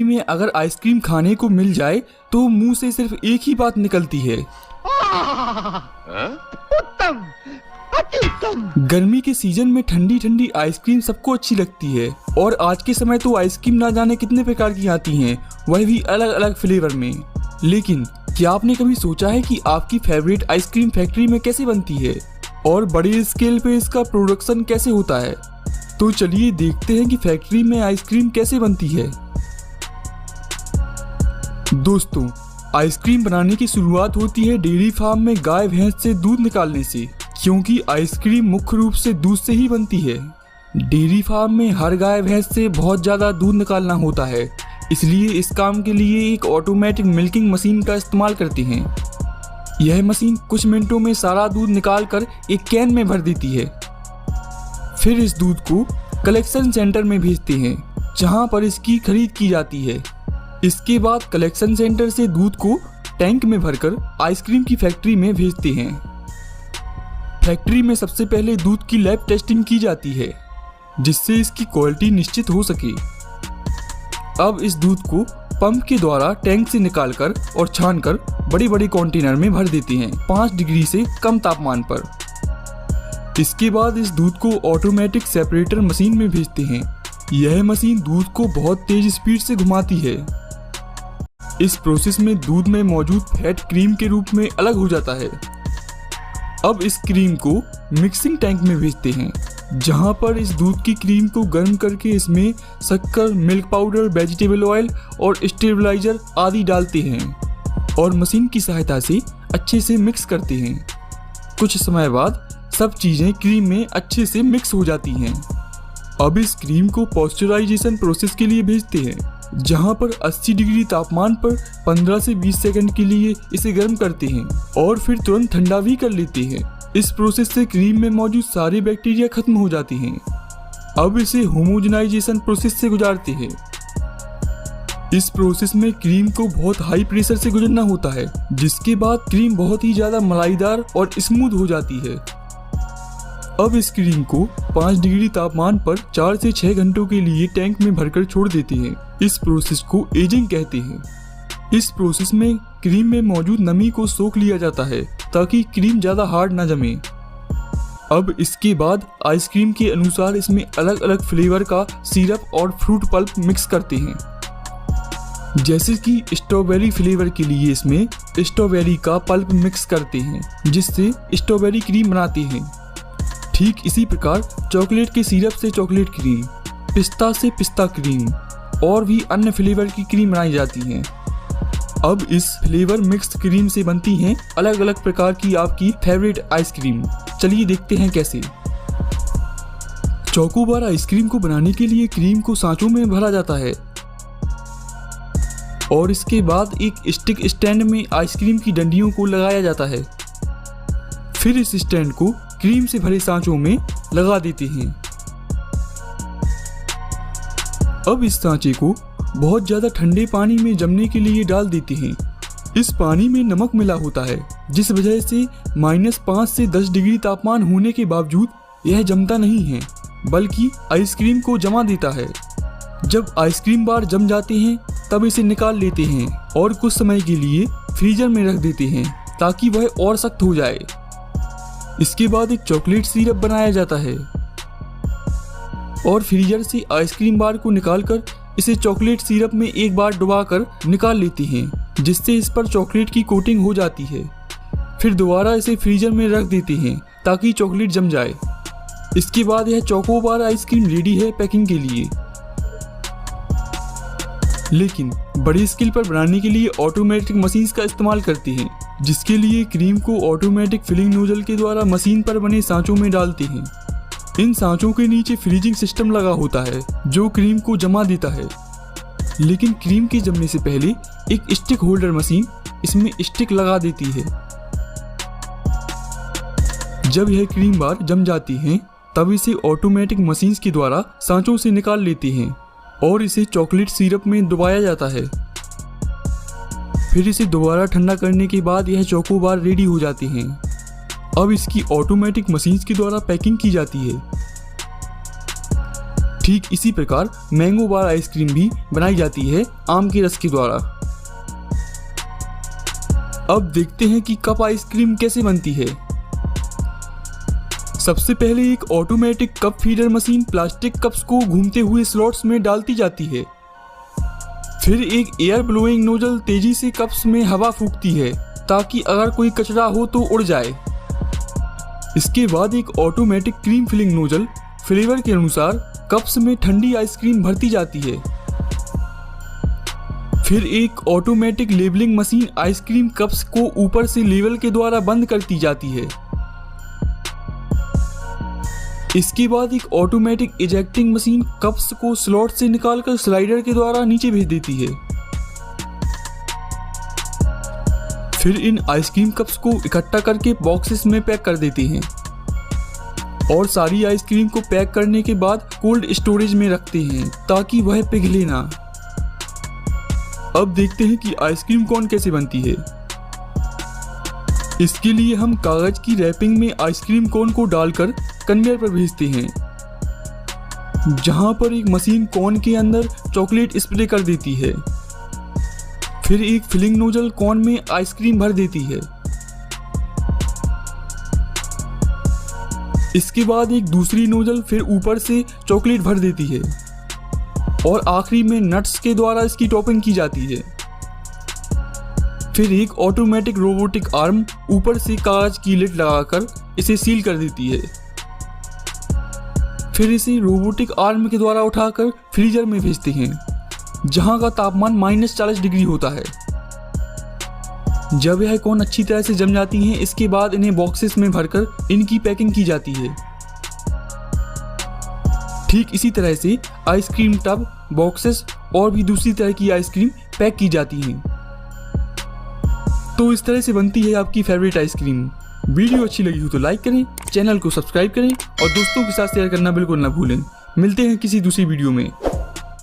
में अगर आइसक्रीम खाने को मिल जाए तो मुंह से सिर्फ एक ही बात निकलती है, उत्तम, अति उत्तम। गर्मी के सीजन में ठंडी ठंडी आइसक्रीम सबको अच्छी लगती है और आज के समय तो आइसक्रीम ना जाने कितने प्रकार की आती हैं, वह भी अलग अलग फ्लेवर में। लेकिन क्या आपने कभी सोचा है कि आपकी फेवरेट आइसक्रीम फैक्ट्री में कैसे बनती है और बड़े स्केल पे इसका प्रोडक्शन कैसे होता है? तो चलिए देखते हैं कि फैक्ट्री में आइसक्रीम कैसे बनती है। दोस्तों, आइसक्रीम बनाने की शुरुआत होती है डेयरी फार्म में गाय भैंस से दूध निकालने से, क्योंकि आइसक्रीम मुख्य रूप से दूध से ही बनती है। डेयरी फार्म में हर गाय भैंस से बहुत ज़्यादा दूध निकालना होता है, इसलिए इस काम के लिए एक ऑटोमेटिक मिल्किंग मशीन का इस्तेमाल करते हैं। यह मशीन कुछ मिनटों में सारा दूध निकाल कर एक कैन में भर देती है। फिर इस दूध को कलेक्शन सेंटर में भेजते हैं, जहां पर इसकी खरीद की जाती है। इसके बाद कलेक्शन सेंटर से दूध को टैंक में भरकर आइसक्रीम की फैक्ट्री में भेजते हैं। फैक्ट्री में सबसे पहले दूध की लैब टेस्टिंग की जाती है, जिससे इसकी क्वालिटी निश्चित हो सके। अब इस दूध को पंप के द्वारा टैंक से निकालकर और छानकर बड़ी बड़ी कंटेनर में भर देते हैं 5 डिग्री से कम तापमान पर। इसके बाद इस दूध को ऑटोमेटिक सेपरेटर मशीन में भेजते हैं। यह मशीन दूध को बहुत तेज स्पीड से घुमाती है। इस प्रोसेस में दूध में मौजूद फैट क्रीम के रूप में अलग हो जाता है। अब इस क्रीम को मिक्सिंग टैंक में भेजते हैं, जहां पर इस दूध की क्रीम को गर्म करके इसमें शक्कर, मिल्क पाउडर, वेजिटेबल ऑयल और स्टेबलाइजर आदि डालते हैं और मशीन की सहायता से अच्छे से मिक्स करते हैं। कुछ समय बाद सब चीजें क्रीम में अच्छे से मिक्स हो जाती हैं। अब इस क्रीम को पॉस्चराइजेशन प्रोसेस के लिए भेजते हैं, जहां पर 80 डिग्री तापमान पर 15 से 20 सेकंड के लिए इसे गर्म करते हैं और फिर तुरंत ठंडा भी कर लेते हैं। इस प्रोसेस से क्रीम में मौजूद सारे बैक्टीरिया खत्म हो जाते हैं। अब इसे होमोजेनाइजेशन प्रोसेस से गुजारते हैं। इस प्रोसेस में क्रीम को बहुत हाई प्रेशर से गुजरना होता है, जिसके बाद क्रीम बहुत ही ज्यादा मलाईदार और स्मूथ हो जाती है। अब इस क्रीम को 5 डिग्री तापमान पर 4 से 6 घंटों के लिए टैंक में भरकर छोड़ देते हैं। इस प्रोसेस को एजिंग कहते हैं। इस प्रोसेस में क्रीम में मौजूद नमी को सोख लिया जाता है, ताकि क्रीम ज्यादा हार्ड न जमे। अब इसके बाद आइसक्रीम के अनुसार इसमें अलग अलग फ्लेवर का सिरप और फ्रूट पल्प मिक्स करते हैं। जैसे कि स्ट्रॉबेरी फ्लेवर के लिए इसमें स्ट्रॉबेरी का पल्प मिक्स करते हैं, जिससे स्ट्रॉबेरी क्रीम बनाते हैं। ठीक इसी प्रकार चॉकलेट के सिरप से चॉकलेट क्रीम, पिस्ता से पिस्ता क्रीम और भी अन्य फ्लेवर की क्रीम बनाई जाती हैं। अब इस फ्लेवर मिक्स्ड क्रीम से बनती हैं अलग अलग प्रकार की आपकी फेवरेट आइसक्रीम। चलिए देखते हैं कैसे। चोकोबार आइसक्रीम को बनाने के लिए क्रीम को सांचों में भरा जाता है और इसके बाद एक स्टिक स्टैंड में आइसक्रीम की डंडियों को लगाया जाता है। फिर इस स्टैंड को क्रीम से भरे सांचों में लगा देते हैं। अब इस सांचे को बहुत ज्यादा ठंडे पानी में जमने के लिए डाल देते हैं। इस पानी में नमक मिला होता है, जिस वजह से -5 से 10 डिग्री तापमान होने के बावजूद यह जमता नहीं है, बल्कि आइसक्रीम को जमा देता है। जब आइसक्रीम बार जम जाते हैं तब इसे निकाल लेते हैं और कुछ समय के लिए फ्रीजर में रख देते हैं, ताकि वह और सख्त हो जाए। इसके बाद एक चॉकलेट सिरप बनाया जाता है और फ्रीजर से आइसक्रीम बार को निकालकर इसे चॉकलेट सिरप में एक बार डुबाकर निकाल लेते हैं, जिससे इस पर चॉकलेट की कोटिंग हो जाती है। फिर दोबारा इसे फ्रीजर में रख देते हैं ताकि चॉकलेट जम जाए। इसके बाद यह चोकोबार आइसक्रीम रेडी है पैकिंग के लिए। लेकिन बड़ी स्केल पर बनाने के लिए ऑटोमेटिक मशीन्स का इस्तेमाल करते हैं, जिसके लिए क्रीम को ऑटोमेटिक फिलिंग नोजल के द्वारा मशीन पर बने सांचों में डालते हैं। इन सांचों के नीचे फ्रीजिंग सिस्टम लगा होता है, जो क्रीम को जमा देता है। लेकिन क्रीम के जमने से पहले एक स्टिक होल्डर मशीन इसमें स्टिक लगा देती है। जब यह क्रीम बार जम जाती है, तब इसे ऑटोमेटिक मशीन्स के द्वारा सांचों से निकाल लेते हैं और इसे चॉकलेट सिरप में डुबाया जाता है। फिर इसे दोबारा ठंडा करने के बाद यह चोकोबार रेडी हो जाते हैं। अब इसकी ऑटोमेटिक मशीन्स के द्वारा पैकिंग की जाती है। ठीक इसी प्रकार मैंगो बार आइसक्रीम भी बनाई जाती है आम के रस के द्वारा। अब देखते हैं कि कप आइसक्रीम कैसे बनती है। सबसे पहले एक automatic cup feeder machine plastic cups को घूमते हुए स्लॉट्स में डालती जाती है। फिर एक एयर ब्लोइंग नोजल तेजी से कप्स में हवा फूंकती है ताकि अगर कोई कचरा हो तो उड़ जाए। इसके बाद एक automatic cream filling nozzle flavour के अनुसार कप्स में ठंडी आइसक्रीम भरती जाती है। फिर एक automatic labelling machine ice cream cups को ऊपर से लेबल के द्वारा बंद करती जाती है। इसके बाद एक ऑटोमेटिक इजेक्टिंग मशीन कप्स को स्लॉट से निकालकर स्लाइडर के द्वारा नीचे भेज देती है। फिर इन आइसक्रीम कप्स को इकट्ठा करके बॉक्सेस में पैक कर देते हैं और सारी आइसक्रीम को पैक करने के बाद कोल्ड स्टोरेज में रखते हैं ताकि वह पिघले ना। अब देखते हैं कि आइसक्रीम कोन कैसे बनती है। इसके लिए हम कागज की रैपिंग में आइसक्रीम कोन को डालकर कन्वेयर पर भेजते हैं, जहां पर एक मशीन कोन के अंदर चॉकलेट स्प्रे कर देती है। फिर एक फिलिंग नोजल कोन में आइसक्रीम भर देती है। इसके बाद एक दूसरी नोजल फिर ऊपर से चॉकलेट भर देती है और आखिरी में नट्स के द्वारा इसकी टॉपिंग की जाती है। फिर एक ऑटोमेटिक रोबोटिक आर्म ऊपर से कागज की लिड लगाकर इसे सील कर देती है। फिर इसे रोबोटिक आर्म के द्वारा उठाकर फ्रीजर में भेजते हैं, जहां का तापमान -40 डिग्री होता है। जब यह कोन अच्छी तरह से जम जाती हैं, इसके बाद इन्हें बॉक्सेस में भरकर इनकी पैकिंग की जाती है। ठीक इसी तरह से आइसक्रीम टब, बॉक्सेस और भी दूसरी तरह की आइसक्रीम पैक की जाती हैं। तो इस तरह से बनती है आपकी फेवरेट आइसक्रीम। वीडियो अच्छी लगी हो तो लाइक करें, चैनल को सब्सक्राइब करें और दोस्तों के साथ शेयर करना बिल्कुल ना भूलें। मिलते हैं किसी दूसरी वीडियो में।